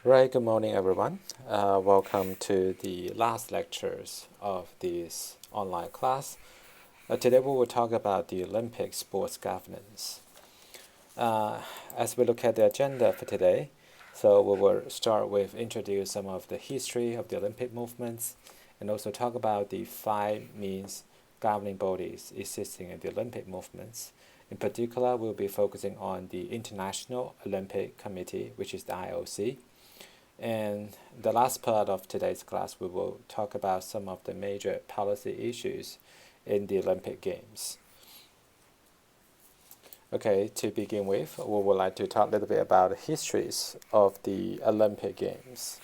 Right, good morning, everyone. Welcome to the last lectures of this online class. Today we will talk about the Olympic sports governance. As we look at the agenda for today, so we will start with introduce some of the history of the Olympic movements and also talk about the five means governing bodies existing in the Olympic movements. In particular, we'll be focusing on the International Olympic Committee, which is the IOC. And the last part of today's class, we will talk about some of the major policy issues in the Olympic Games. Okay, to begin with, we would like to talk a little bit about the histories of the Olympic Games.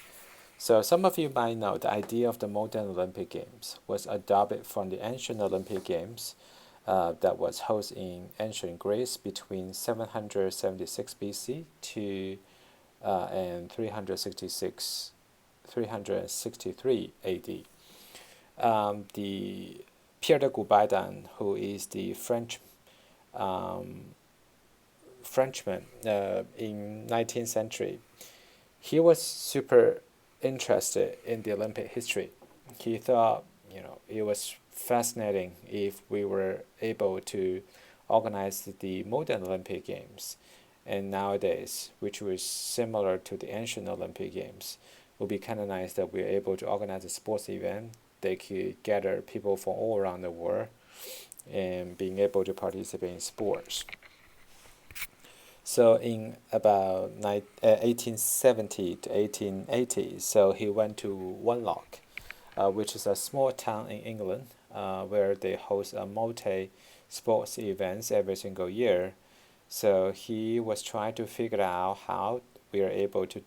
So some of you might know the idea of the modern Olympic Games was adopted from the ancient Olympic Games that was held in ancient Greece between 776 BC to and 363 AD. The Pierre de Coubertin, who is the Frenchman in 19th century, he was super interested in the Olympic history. He thought, it was fascinating if we were able to organize the modern Olympic Games. And nowadays, which was similar to the ancient Olympic Games, would be kind of nice that we're able to organize a sports event. They could gather people from all around the world and being able to participate in sports. So in about 1870 to 1880, so he went to Wenlock, which is a small town in England, where they host a multi-sports events every single year. So he was trying to figure out how we are able to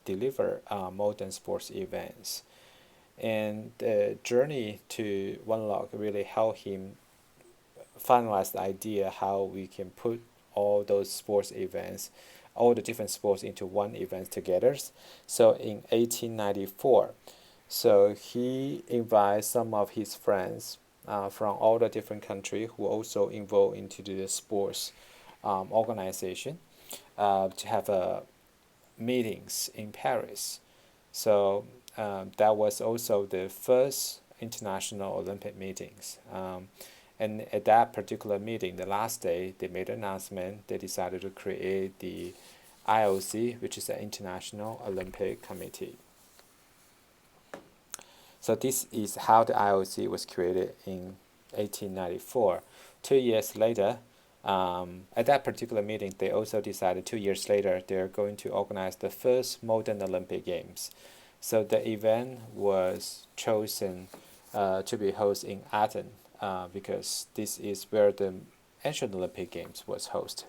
deliver modern sports events. And the journey to Wenlock really helped him finalize the idea how we can put all those sports events, all the different sports into one event together. So in 1894, so he invited some of his friends from all the different countries who also involved into the sports organization to have meetings in Paris. So that was also the first international Olympic meetings. And at that particular meeting, the last day, they made an announcement. They decided to create the IOC, which is the International Olympic Committee. So this is how the IOC was created in 1894. 2 years later, at that particular meeting, they also decided 2 years later they're going to organize the first modern Olympic Games. So the event was chosen to be hosted in Athens because this is where the ancient Olympic Games was hosted.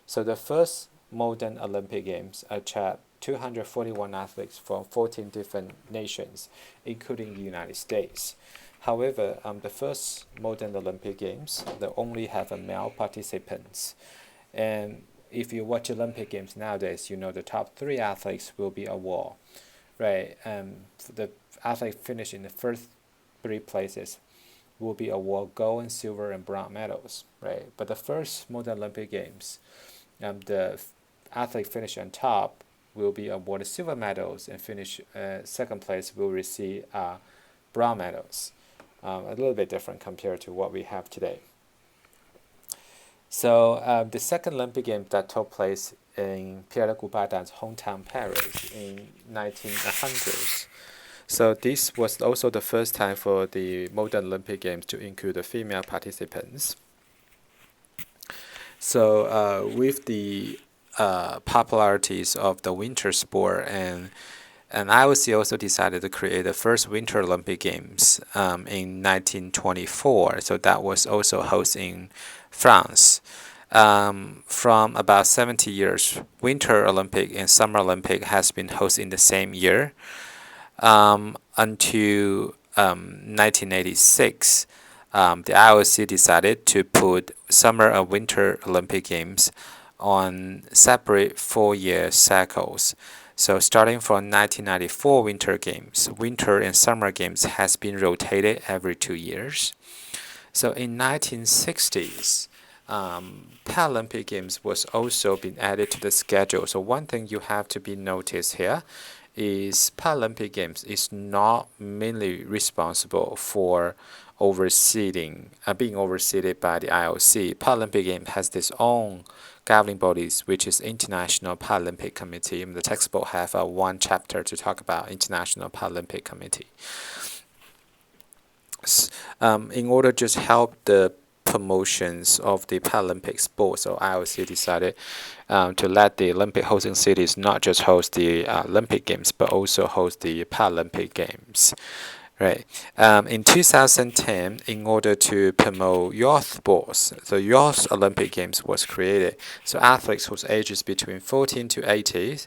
So the first modern Olympic Games attract 241 athletes from 14 different nations, including the United States. However, the first modern Olympic Games, they only have a male participants. And if you watch Olympic Games nowadays, you know the top three athletes will be awarded, right? The athlete finish in the first three places will be awarded gold and silver and bronze medals, right? But the first modern Olympic Games, the athlete finish on top will be awarded silver medals and finish second place will receive bronze medals. A little bit different compared to what we have today. So the second Olympic Games that took place in Pierre de Coubertin's hometown Paris in 1900s. So this was also the first time for the modern Olympic Games to include the female participants. So with the popularities of the winter sport and IOC also decided to create the first Winter Olympic Games in 1924. So that was also hosted in France. From about 70 years, Winter Olympic and Summer Olympic has been hosted in the same year until 1986. The IOC decided to put Summer and Winter Olympic Games on separate 4-year cycles. So starting from 1994 Winter Games, Winter and Summer Games has been rotated every 2 years. So in 1960s, Paralympic Games was also been added to the schedule. So one thing you have to be noticed here is Paralympic Games is not mainly responsible for being overseen by the IOC. Paralympic Games has its own governing bodies, which is International Paralympic Committee. The textbook have one chapter to talk about International Paralympic Committee. In order to just help the promotions of the Paralympic sport, so IOC decided to let the Olympic hosting cities not just host the Olympic Games, but also host the Paralympic Games. Right. In 2010, in order to promote youth sports, the Youth Olympic Games was created. So athletes whose ages between 14 to 18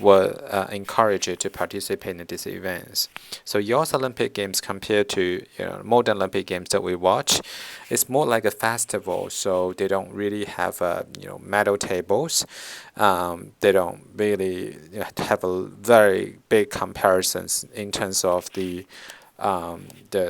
were encouraged to participate in these events. So Youth Olympic Games compared to modern Olympic Games that we watch, it's more like a festival. So they don't really have medal tables. They don't really have a very big comparisons in terms of the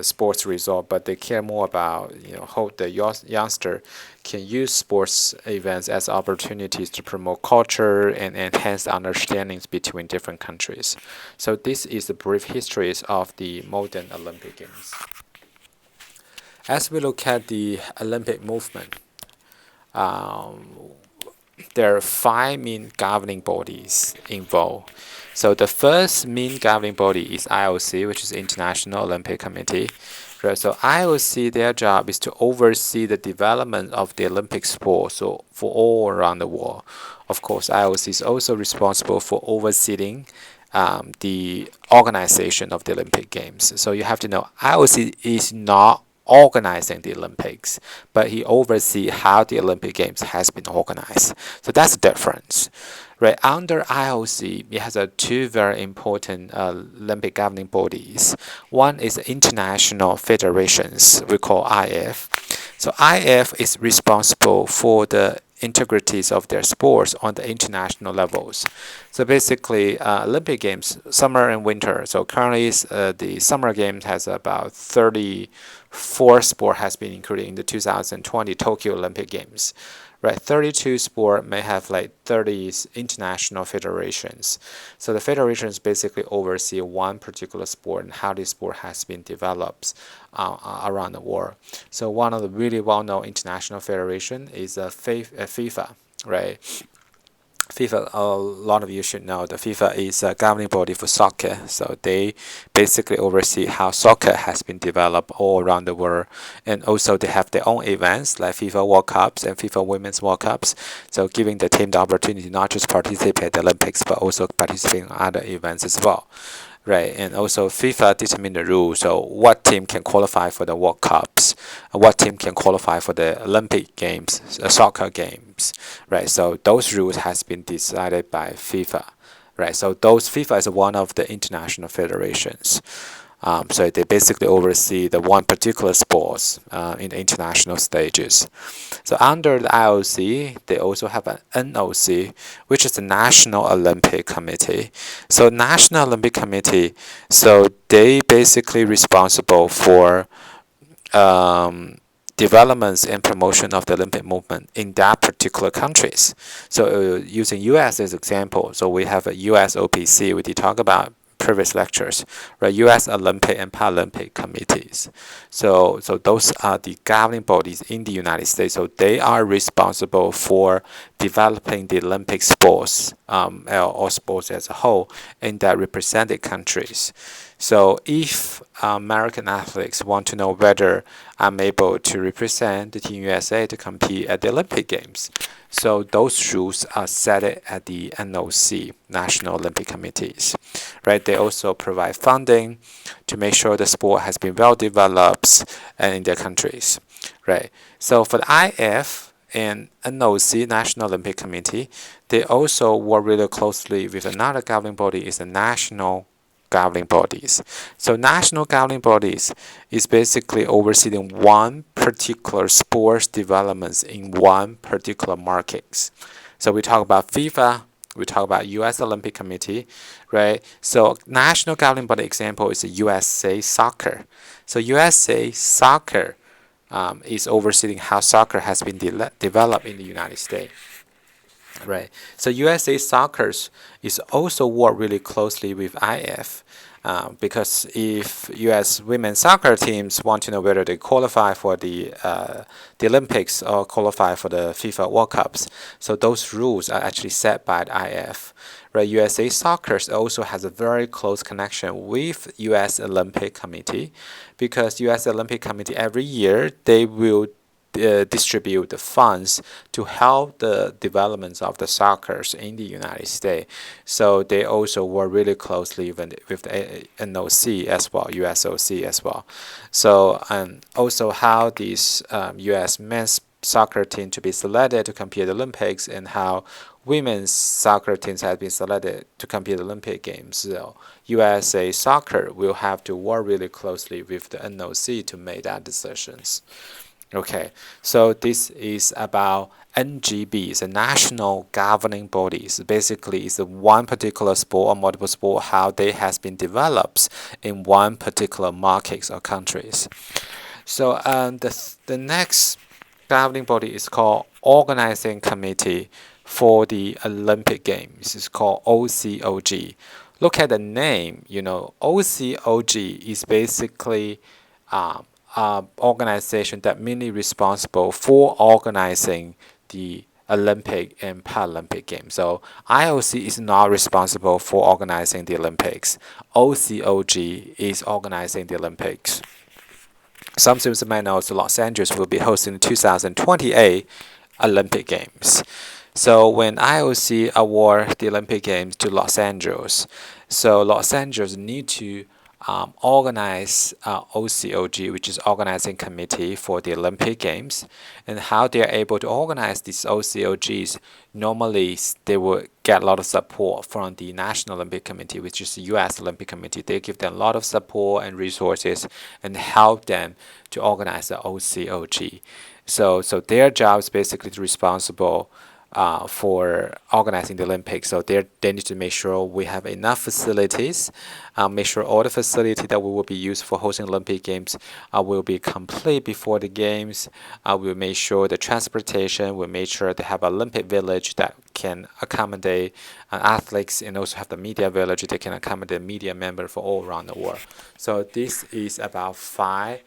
sports result, but they care more about how the youngster can use sports events as opportunities to promote culture and enhance understandings between different countries. So this is the brief history of the modern Olympic Games. As we look at the Olympic movement, there are 5 main governing bodies involved. So the first main governing body is IOC, which is International Olympic Committee. Right? So IOC, their job is to oversee the development of the Olympic sport, so for all around the world. Of course, IOC is also responsible for overseeing the organization of the Olympic Games. So you have to know IOC is not organizing the Olympics, but he oversees how the Olympic Games has been organized. So that's the difference. Right, under IOC, it has 2 very important Olympic governing bodies. One is international federations, we call IF. So IF is responsible for the integrities of their sports on the international levels. So basically, Olympic Games, summer and winter. So currently, the summer games has about 34 sport has been included in the 2020 Tokyo Olympic Games. Right, 32 sport may have like 30 international federations. So the federations basically oversee one particular sport and how this sport has been developed around the world. So one of the really well-known international federation is FIFA, right? FIFA, a lot of you should know that FIFA is a governing body for soccer. So they basically oversee how soccer has been developed all around the world. And also they have their own events like FIFA World Cups and FIFA Women's World Cups. So giving the team the opportunity not just participate in the Olympics, but also participate in other events as well. Right, and also FIFA determine the rules. So what team can qualify for the World Cups, what team can qualify for the Olympic Games, soccer games. Right, so those rules has been decided by FIFA. Right, so FIFA is one of the international federations. So they basically oversee the one particular sports in the international stages. So under the IOC, they also have an NOC, which is the National Olympic Committee. So National Olympic Committee, so they basically responsible for developments and promotion of the Olympic movement in that particular countries. So using US as example, so we have a US OPC, we did talk about previous lectures, right? U.S. Olympic and Paralympic committees. So those are the governing bodies in the United States. So they are responsible for developing the Olympic sports or sports as a whole in their represented countries. So if American athletes want to know whether I'm able to represent the Team USA to compete at the Olympic Games, so those rules are set at the NOC, National Olympic Committees, right? They also provide funding to make sure the sport has been well developed in their countries, right? So for the IF and NOC, National Olympic Committee, they also work really closely with another governing body, is the National Governing Bodies. So national governing bodies is basically overseeing one particular sports developments in one particular markets. So we talk about FIFA, we talk about U.S. Olympic Committee, right? So national governing body example is the USA Soccer. So USA Soccer is overseeing how soccer has been developed in the United States. Right. So USA Soccer is also work really closely with IF, because if US women's soccer teams want to know whether they qualify for the Olympics or qualify for the FIFA World Cups, so those rules are actually set by the IF. Right. USA Soccer also has a very close connection with US Olympic Committee, because US Olympic Committee every year they will distribute the funds to help the development of the soccer in the United States. So they also work really closely with the NOC as well, USOC as well. So also how these US men's soccer team to be selected to compete at the Olympics, and how women's soccer teams have been selected to compete at the Olympic Games. So USA Soccer will have to work really closely with the NOC to make that decisions. Okay, so this is about NGB, the national governing bodies. Basically, it's one particular sport or multiple sport, how they has been developed in one particular markets or countries. So the next governing body is called Organizing Committee for the Olympic Games. It's called OCOG. Look at the name. OCOG is basically organization that mainly responsible for organizing the Olympic and Paralympic Games. So IOC is not responsible for organizing the Olympics. OCOG is organizing the Olympics. Some students might know that Los Angeles will be hosting the 2028 Olympic Games. So when IOC award the Olympic Games to Los Angeles, so Los Angeles need to organize OCOG, which is Organizing Committee for the Olympic Games, and how they are able to organize these OCOGs. Normally, they will get a lot of support from the National Olympic Committee, which is the U.S. Olympic Committee. They give them a lot of support and resources and help them to organize the OCOG. So their job is basically responsible for organizing the Olympics. So they need to make sure we have enough facilities, make sure all the facility that we will be used for hosting Olympic Games will be complete before the Games. We'll make sure the transportation, we'll make sure they have an Olympic village that can accommodate athletes, and also have the media village that can accommodate media members for all around the world. So this is about 5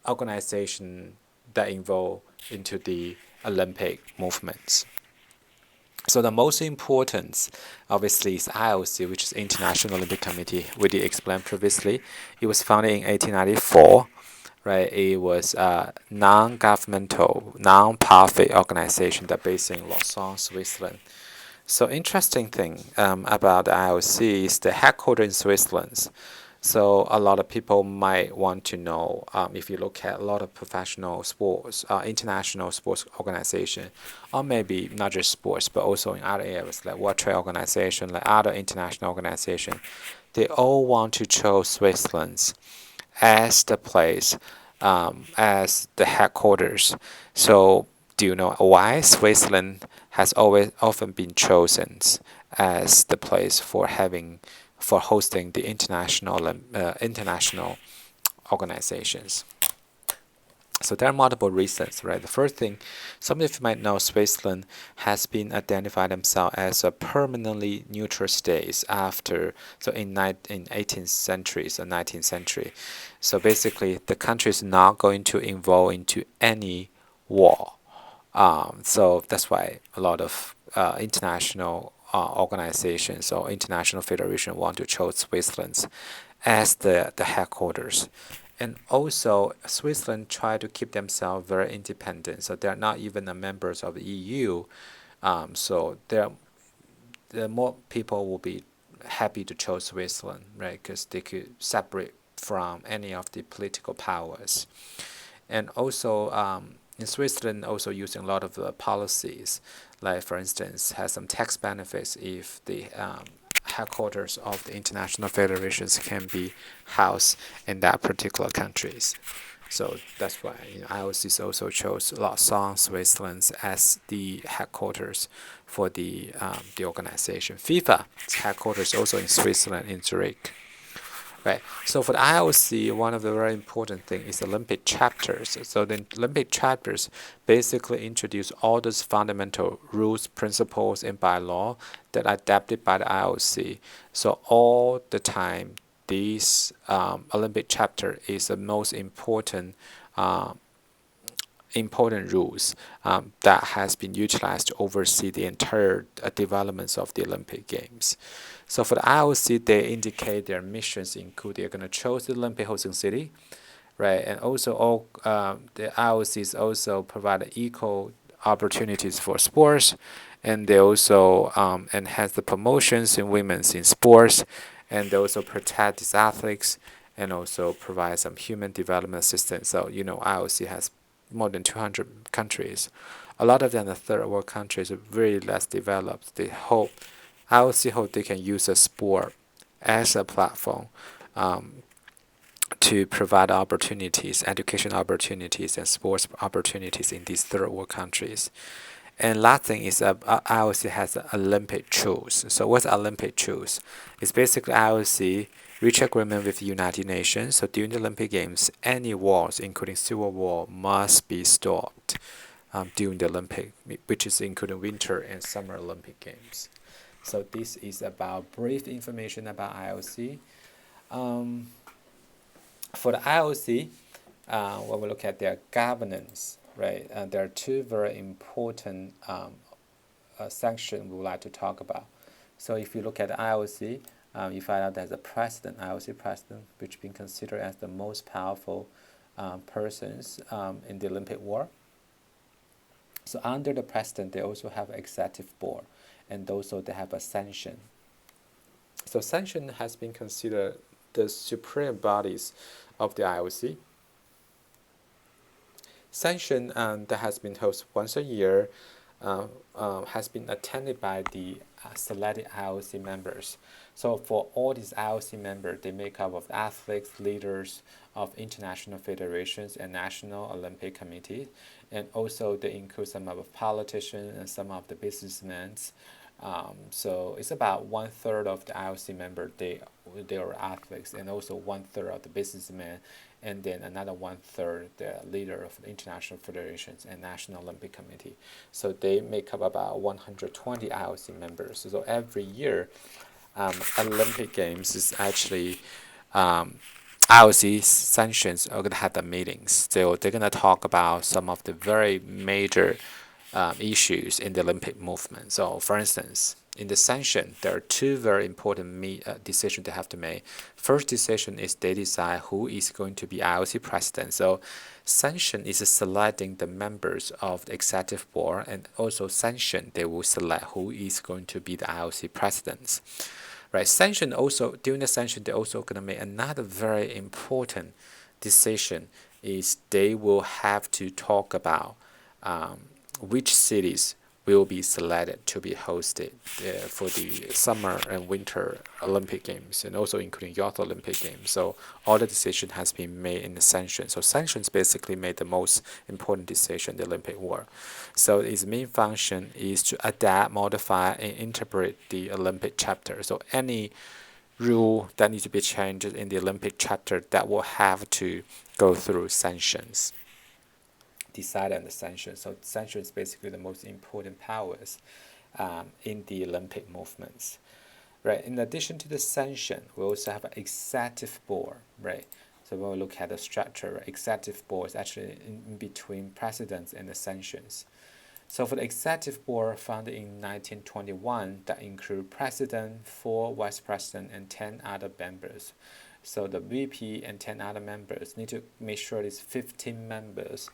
organizations that involve into the Olympic movements. So the most important, obviously, is IOC, which is International Olympic Committee. We did explain previously. It was founded in 1894. Right? It was a non-governmental, non-profit organization that based in Lausanne, Switzerland. So interesting thing about the IOC is the headquarters in Switzerland. So a lot of people might want to know, if you look at a lot of professional sports, international sports organization, or maybe not just sports, but also in other areas like World Trade Organization, like other international organization, they all want to choose Switzerland as the place, as the headquarters. So do you know why Switzerland has often been chosen as the place for hosting the international organizations? So there are multiple reasons, right? The first thing, some of you might know, Switzerland has been identified themselves as a permanently neutral state after, so in 18th century, so 19th century. So basically, the country is not going to involve into any war. So that's why a lot of international organizations or international federation want to choose Switzerland as the headquarters. And also, Switzerland try to keep themselves very independent, so they're not even members of the EU. So the more people will be happy to choose Switzerland, right? Because they could separate from any of the political powers. And also, in Switzerland, also using a lot of policies, like for instance, has some tax benefits if the headquarters of the international federations can be housed in that particular countries. So that's why IOC also chose Lausanne, Switzerland as the headquarters for the organization. FIFA's headquarters also in Switzerland, in Zurich. right? So for the IOC, one of the very important things is Olympic chapters. So the Olympic chapters basically introduce all those fundamental rules, principles, and bylaw that are adapted by the IOC. So all the time, this Olympic chapter is the most important rules that has been utilized to oversee the entire developments of the Olympic Games. So for the IOC, they indicate their missions include they're going to choose the Olympic hosting city, right? And also all the IOCs also provide equal opportunities for sports, and they also enhance the promotions in women's in sports, and they also protect these athletes and also provide some human development assistance. So IOC has more than 200 countries. A lot of them are third world countries are very less developed. IOC hope they can use a sport as a platform to provide opportunities, education opportunities, and sports opportunities in these third world countries. And last thing is IOC has Olympic truce. So what's Olympic truce? It's basically IOC reach agreement with the United Nations. So during the Olympic Games, any wars, including civil war, must be stopped during the Olympic, which is including Winter and Summer Olympic Games. So this is about brief information about IOC. For the IOC, when we look at their governance, right, there are two very important sections we would like to talk about. So if you look at the IOC, you find out there's a president, IOC president, which has been considered as the most powerful persons in the Olympic war. So under the president, they also have an executive board, and also they have a sanction. So sanction has been considered the supreme bodies of the IOC. Sanction that has been held once a year has been attended by the selected IOC members. So for all these IOC members, they make up of athletes, leaders of international federations and national Olympic committees, and also they include some of the politicians and some of the businessmen. So it's about 1/3 of the IOC members they are athletes, and also 1/3 of the businessmen, and then another 1/3 the leader of the international federations and national Olympic committee. So they make up about 120 IOC members. So every year, Olympic Games is actually IOC sanctions are gonna have the meetings. So they're gonna talk about some of the very major issues in the Olympic movement. So, for instance, in the sanction, there are two very important decisions they have to make. First decision is they decide who is going to be IOC president. So, sanction is selecting the members of the executive board, and also sanction they will select who is going to be the IOC presidents. Right? Sanction also during the sanction they're also going to make another very important decision is they will have to talk about which cities will be selected to be hosted for the summer and winter Olympic Games, and also including Youth Olympic Games. So all the decision has been made in the sanction. So sanctions basically made the most important decision in the Olympic war. So its main function is to adapt, modify, and interpret the Olympic chapter. So any rule that needs to be changed in the Olympic chapter that will have to go through sanctions. Decide on the sanctions. So sanctions is basically the most important powers in the Olympic movements. Right. In addition to the sanction, we also have an executive board. Right. So when we look at the structure, right, executive board is actually in between presidents and the sanctions. So for the executive board founded in 1921, that include president, 4 vice president, and 10 other members. So the VP and 10 other members need to make sure these 15 members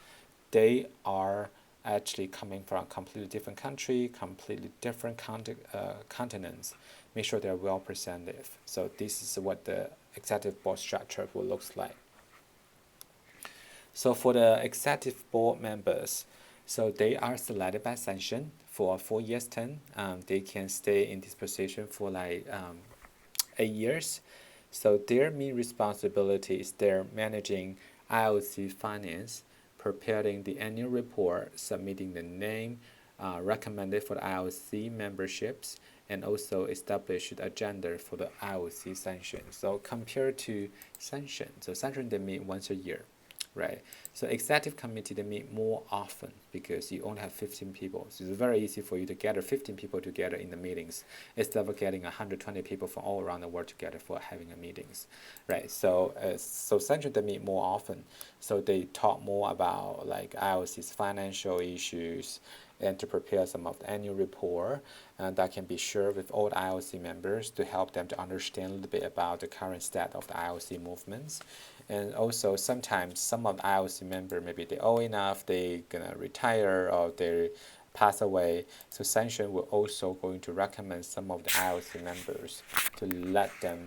they are actually coming from a completely different country, completely different continents. Make sure they're well presented. So this is what the executive board structure will look like. So for the executive board members, so they are selected by sanction for a 4-year term. They can stay in this position for like 8 years. So their main responsibility is they're managing IOC finance, preparing the annual report, submitting the name recommended for the IOC memberships, and also establish the agenda for the IOC sanctions. So compared to sanctions, so sanctions they meet once a year, right? So executive committee they meet more often because you only have 15 people. So it's very easy for you to gather 15 people together in the meetings instead of getting 120 people from all around the world together for having a meetings, right? So so sanctions they meet more often. So they talk more about like IOC's financial issues and to prepare some of the annual report that can be shared with all the IOC members to help them to understand a little bit about the current state of the IOC movements. And also sometimes some of the IOC members, maybe they old enough, they gonna retire or they pass away. So sanction will also going to recommend some of the IOC members to let them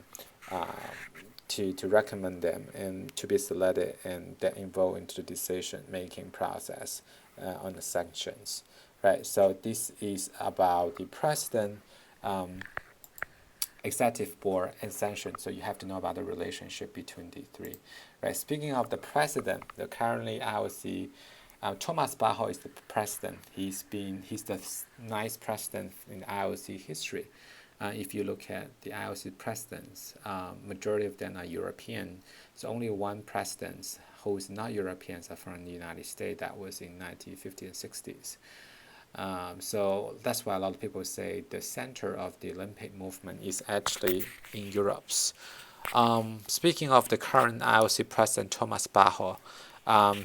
to recommend them and to be selected and get involved into the decision making process on the sanctions, right? So this is about the president, executive board, and sanction. So you have to know about the relationship between the three, right? Speaking of the president, the currently IOC, Thomas Bach is the president. He's the ninth president in IOC history. If you look at the IOC presidents, majority of them are European. So only one president who is not Europeans are from the United States. That was in 1950s and 60s. So that's why a lot of people say the center of the Olympic movement is actually in Europe. Speaking of the current IOC president, Thomas Bach,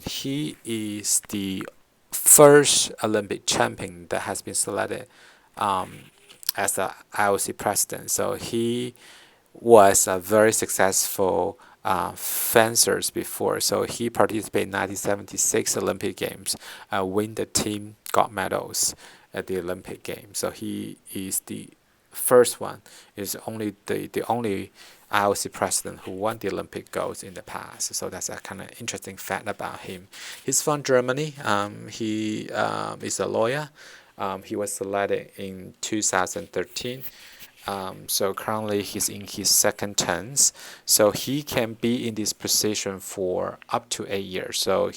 he is the first Olympic champion that has been selected as the IOC president. So he was a very successful fencers before. So he participated in 1976 Olympic Games, win the team gold medals at the Olympic Games. So he is the first one, is only the only IOC president who won the Olympic golds in the past. So that's a kind of interesting fact about him. He's from Germany. He is a lawyer. He was selected in 2013. So currently he's in his second term. So he can be in this position for up to 8 years. So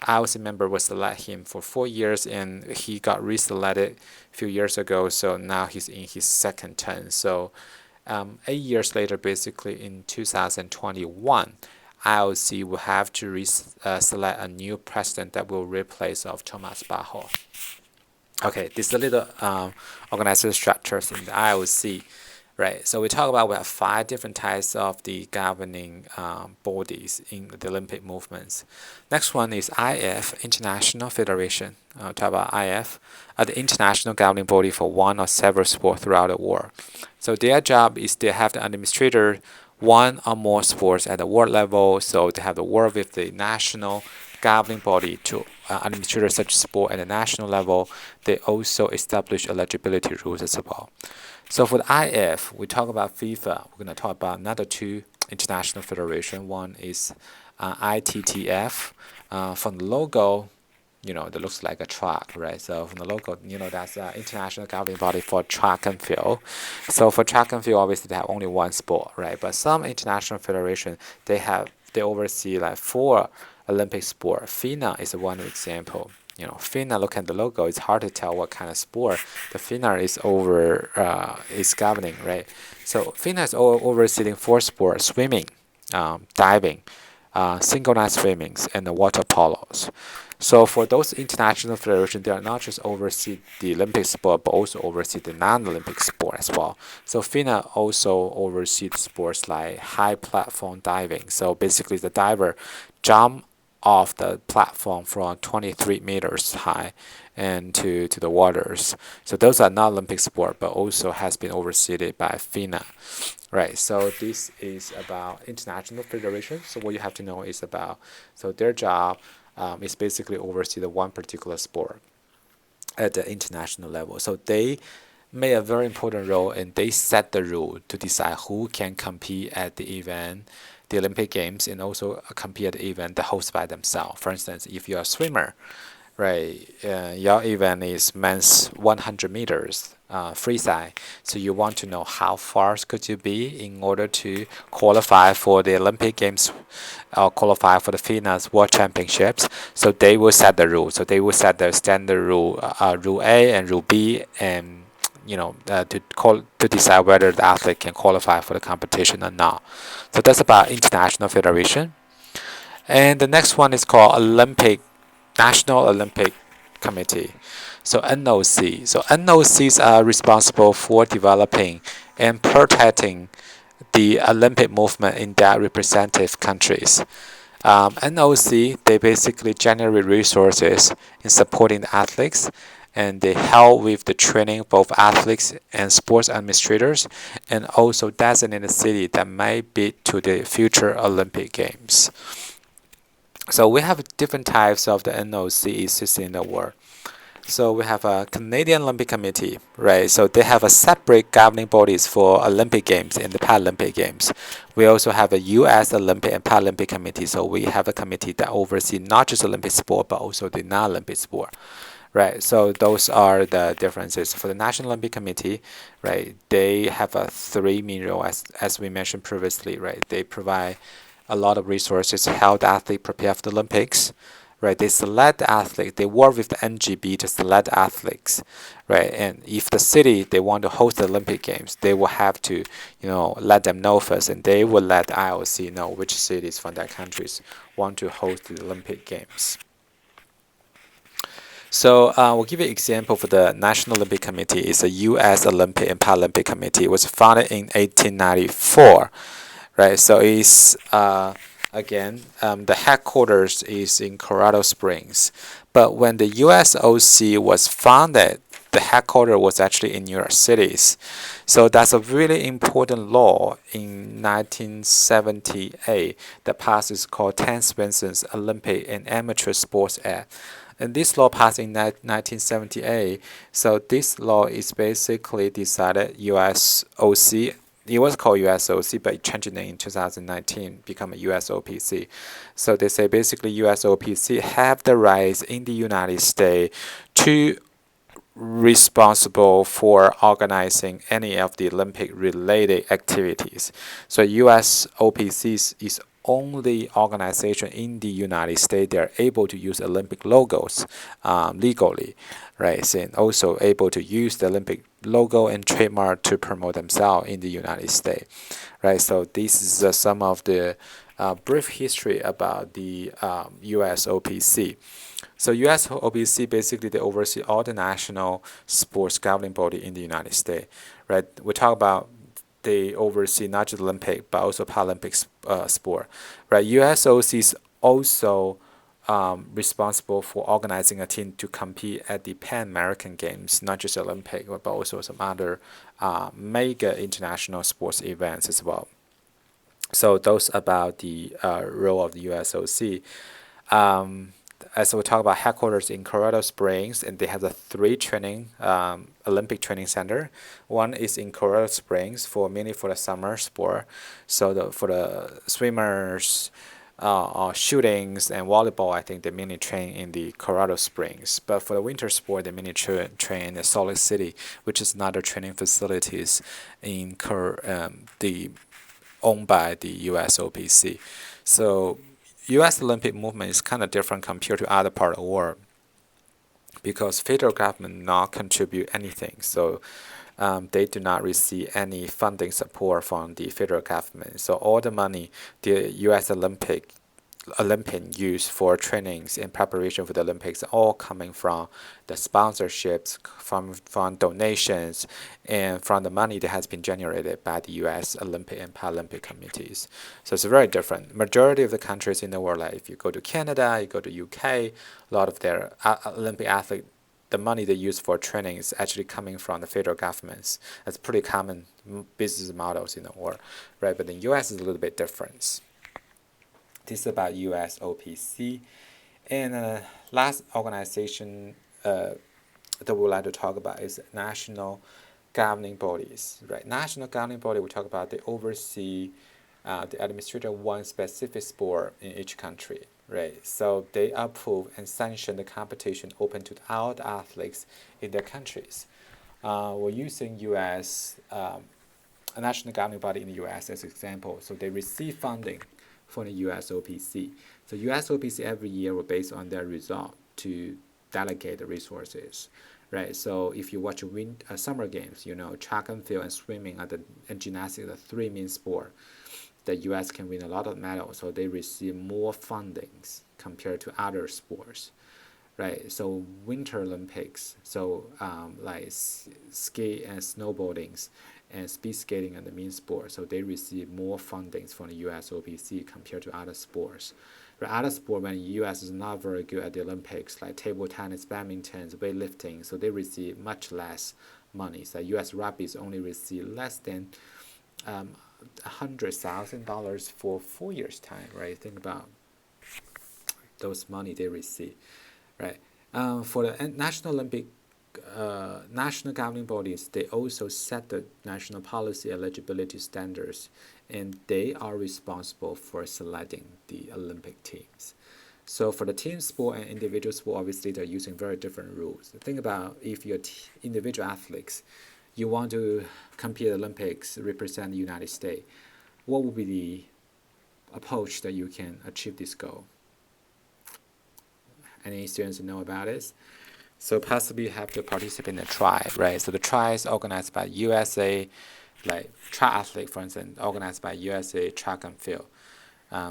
IOC member was select him for 4 years and he got reselected a few years ago. So now he's in his second term. So 8 years later, basically in 2021, IOC will have to select a new president that will replace of Thomas Bach. Okay, this is a little organizational structures in the IOC, right? So we have 5 different types of the governing bodies in the Olympic movements. Next one is IF, International Federation. Talk about IF, the international governing body for one or several sports throughout the world. So their job is they have the administrator one or more sports at the world level. So they have to work with the national governing body to administer such sport at the national level. They also establish eligibility rules as well. So for the IF, we talk about FIFA. We're going to talk about another 2 international federation. One is ITTF. From the logo, that looks like a truck, right? So from the logo, that's an international governing body for track and field. So for track and field, obviously they have only one sport, right? But some international federation, they oversee like 4 Olympic sport. FINA is one example. FINA, look at the logo, it's hard to tell what kind of sport the FINA is governing, right? So FINA is overseeing 4 sports: swimming, diving, synchronized swimmings, and the water polos. So for those international federations, they are not just oversee the Olympic sport, but also oversee the non-Olympic sport as well. So FINA also oversees sports like high platform diving. So basically the diver jump off the platform from 23 meters high and to the waters. So those are not Olympic sport, but also has been overseen by FINA. Right, so this is about international federation. So what you have to know is about, so their job is basically oversee the one particular sport at the international level. So they play a very important role and they set the rule to decide who can compete at the event, the Olympic Games, and also compete at the event that hosts by themselves. For instance, if you're a swimmer, right, your event is men's 100 meters freestyle. So you want to know how far could you be in order to qualify for the Olympic Games or qualify for the FINA's World Championships. So they will set the rule. So they will set the standard rule, rule A and rule B, and to decide whether the athlete can qualify for the competition or not. So that's about international federation. And the next one is called National Olympic Committee. So NOC. So NOCs are responsible for developing and protecting the Olympic movement in their representative countries. NOC, they basically generate resources in supporting the athletes, and they help with the training of both athletes and sports administrators, and also designate a city that might be to the future Olympic Games. So we have different types of the NOC existing in the world. So we have a Canadian Olympic Committee, right? So they have a separate governing bodies for Olympic Games and the Paralympic Games. We also have a U.S. Olympic and Paralympic Committee. So we have a committee that oversees not just Olympic sport, but also the non-Olympic sport, right? So those are the differences. For the National Olympic Committee, right, they have a three main role as we mentioned previously, right? They provide a lot of resources to help the athlete prepare for the Olympics, right? They select the athlete. They work with the NGB to select athletes, right? And if the city they want to host the Olympic Games, they will have to, let them know first, and they will let the IOC know which cities from their countries want to host the Olympic Games. So we'll give you an example for the National Olympic Committee. It's a U.S. Olympic and Paralympic Committee. It was founded in 1894, right? So it's the headquarters is in Colorado Springs, but when the USOC was founded, the headquarters was actually in New York City. So that's a really important law in 1978 that passes called 10 Swenson's Olympic and Amateur Sports Act. And this law passed in 1978. So this law is basically decided USOC. It was called USOC, but it changed name in 2019, become a USOPC. So they say basically USOPC have the rights in the United States to responsible for organizing any of the Olympic related activities. So USOPC is only organization in the United States they are able to use Olympic logos legally, right? And also able to use the Olympic logo and trademark to promote themselves in the United States, right? So this is some of the brief history about the USOPC. So USOPC basically they oversee all the national sports governing body in the United States, right? We talk about they oversee not just Olympic but also Paralympic sport, right? USOC is also responsible for organizing a team to compete at the Pan American Games, not just Olympic but also some other mega international sports events as well. So those about the role of the USOC. As we talk about headquarters in Colorado Springs, and they have the three Olympic training center. One is in Colorado Springs mainly for the summer sport. So for the swimmers, shootings and volleyball, I think they mainly train in the Colorado Springs. But for the winter sport, they mainly train in the Salt Lake City, which is another training facilities in owned by the USOPC. So U.S. Olympic movement is kind of different compared to other part of the world because federal government not contribute anything. So they do not receive any funding support from the federal government. So all the money the U.S. Olympian use for trainings in preparation for the Olympics are all coming from the sponsorships, from donations, and from the money that has been generated by the U.S. Olympic and Paralympic committees. So it's very different. Majority of the countries in the world, like if you go to Canada, you go to UK, a lot of their Olympic athletes, the money they use for training is actually coming from the federal governments. That's pretty common business models in the world, right? But in the U.S. is a little bit different. This is about USOPC. And last organization that we would like to talk about is national governing bodies, right? National governing body, we talk about they oversee the administrator of one specific sport in each country, right? So they approve and sanction the competition open to all the athletes in their countries. We're using U.S. A national governing body in the U.S. as an example. So they receive funding for the USOPC. So USOPC every year will based on their result to delegate the resources, right? So if you watch summer games, track and field and swimming and gymnastics are the three main sport. The U.S. can win a lot of medals, so they receive more fundings compared to other sports, right? So Winter Olympics, so like ski and snowboarding and speed skating and the main sport, so they receive more fundings from the U.S. OPC compared to other sports. For other sport, when the U.S. is not very good at the Olympics, like table tennis, badminton, weightlifting, so they receive much less money. So U.S. rugby's only receive less than $100,000 for 4 years' time, right? Think about those money they receive, right? For the National Olympic national governing bodies, they also set the national policy eligibility standards, and they are responsible for selecting the Olympic teams. So for the team sport and individual sport, obviously they're using very different rules. Think about if you're individual athletes, you want to compete at Olympics, represent the United States, what would be the approach that you can achieve this goal? Any students know about this? So possibly you have to participate in a tri, right? So the tri is organized by USA, like triathlete, for instance, organized by USA Track and Field.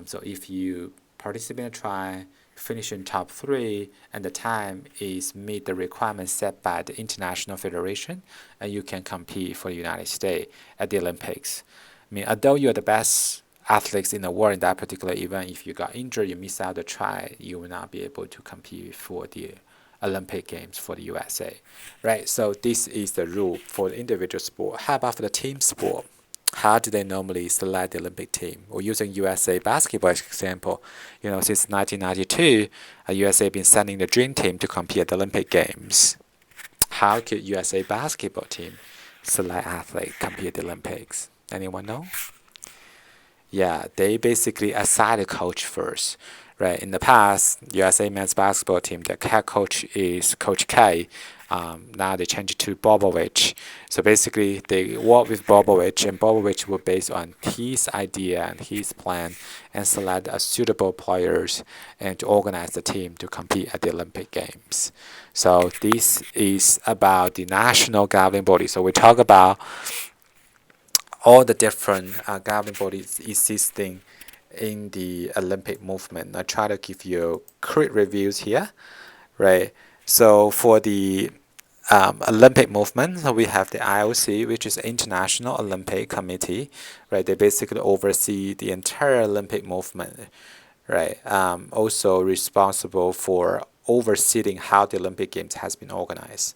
So if you participate in a tri, finish in top 3, and the time is meet the requirements set by the International Federation, and you can compete for the United States at the Olympics. I mean, although you're the best athletes in the world in that particular event, if you got injured, you miss out the try, you will not be able to compete for the Olympic Games for the USA, right? So this is the rule for the individual sport. How about for the team sport? How do they normally select the Olympic team? We're using USA basketball as example. Since 1992, USA been sending the dream team to compete at the Olympic Games. How could USA basketball team select athletes compete at the Olympics? Anyone know? Yeah, they basically assign a coach first, right? In the past, USA men's basketball team, the head coach is Coach K. Now they changed it to Popovich. So basically, they work with Popovich, and Popovich will base on his idea and his plan and select suitable players and to organize the team to compete at the Olympic Games. So this is about the national governing body. So we talk about all the different governing bodies existing in the Olympic movement. I try to give you quick reviews here, right? So for the Olympic movement, so we have the IOC, which is International Olympic Committee, right? They basically oversee the entire Olympic movement, right? Also responsible for overseeing how the Olympic Games has been organized,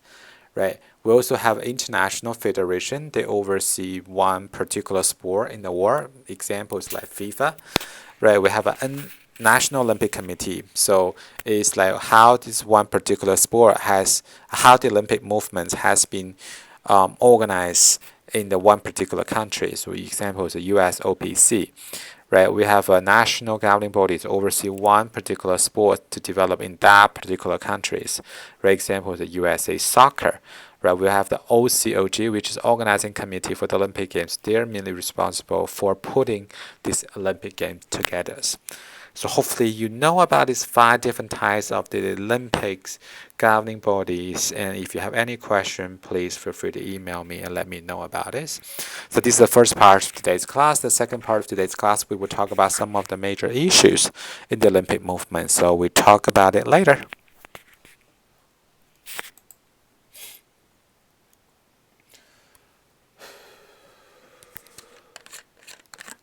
right? We also have International Federation. They oversee one particular sport in the world. Examples like FIFA, right? We have a National Olympic Committee. So it's like how this one particular sport how the Olympic movement has been organized in the one particular country. So example is the US OPC, right? We have a national governing body to oversee one particular sport to develop in that particular countries. For example, the USA Soccer. Right, we have the OCOG, which is Organizing Committee for the Olympic Games. They're mainly responsible for putting this Olympic Games together. So hopefully you know about these 5 different types of the Olympics governing bodies. And if you have any question, please feel free to email me and let me know about this. So this is the first part of today's class. The second part of today's class, we will talk about some of the major issues in the Olympic movement. So we talk about it later.